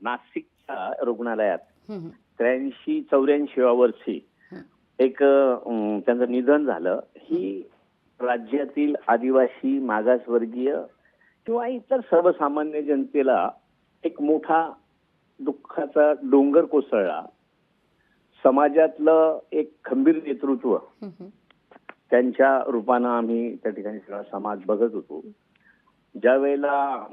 नाशिकच्या रुग्णालयात हं, 83-84व्या वर्षी एक त्यांचं निधन झालं. ही राज्यातील आदिवासी, मागासवर्गीय किंवा इतर सर्वसामान्य जनतेला एक मोठा दुःखाचा डोंगर कोसळला. समाजातलं एक खंबीर नेतृत्व त्यांच्या रूपानं आम्ही त्या ठिकाणी सगळा समाज बघत होतो. ज्या वेळेला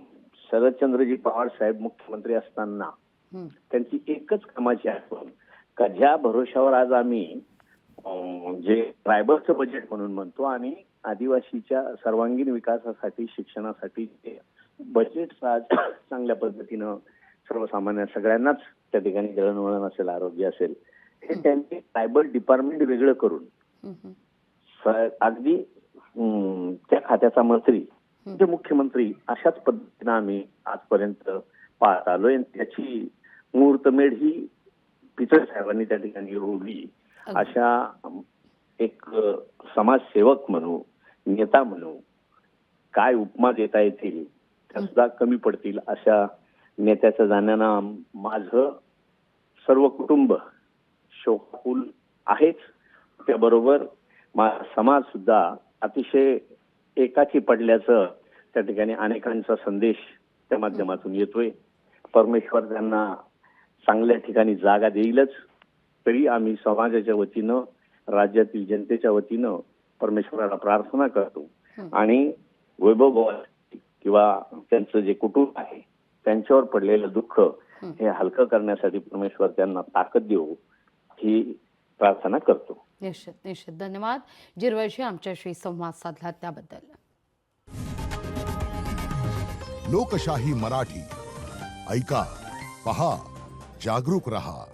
शरदचंद्रजी पवार साहेब मुख्यमंत्री असताना त्यांची एकच कामाची आठवण का ज्या भरोशावर आज आम्ही जे ट्रायबलचं बजेट म्हणून म्हणतो आणि आदिवासीच्या सर्वांगीण विकासासाठी, शिक्षणासाठी जे बजेट आज चांगल्या पद्धतीनं सर्वसामान्य सगळ्यांनाच त्या ठिकाणी दळणवळण असेल, आरोग्य असेल, हे त्यांनी ट्रायबल डिपार्टमेंट वेगळं करून अगदी त्या खात्याचा मंत्री म्हणजे मुख्यमंत्री अशाच पद्धतीनं आम्ही आजपर्यंत पाहत आलोय. त्याची मुहूर्तमेढ ही पिचड साहेबांनी त्या ठिकाणी रोवली. अशा एक समाजसेवक म्हणू, नेता म्हणू, काय उपमा देता येतील त्या सुद्धा कमी पडतील अशा नेत्याच्या जाण्यानं माझं सर्व कुटुंब शोकाकुल आहेच. त्याबरोबर माझा समाज सुद्धा अतिशय एकाची पडल्याचं त्या ठिकाणी अनेकांचा संदेश त्या माध्यमातून येतोय. परमेश्वर त्यांना चांगल्या ठिकाणी जागा देईलच. तरी आम्ही समाजाच्या वतीनं, राज्यातील जनतेच्या वतीनं परमेश्वराला प्रार्थना करतो आणि वैभव बुवा किंवा त्यांचं जे कुटुंब आहे त्यांच्यावर पडलेलं दुःख हे हलकं करण्यासाठी परमेश्वर त्यांना ताकद देऊ ही प्रार्थना करतो. निश्चित निश्चित. धन्यवाद जिरवाळशी आमच्याशी संवाद साधला त्याबद्दल. लोकशाही मराठी ऐका, पहा, जागरूक रहा.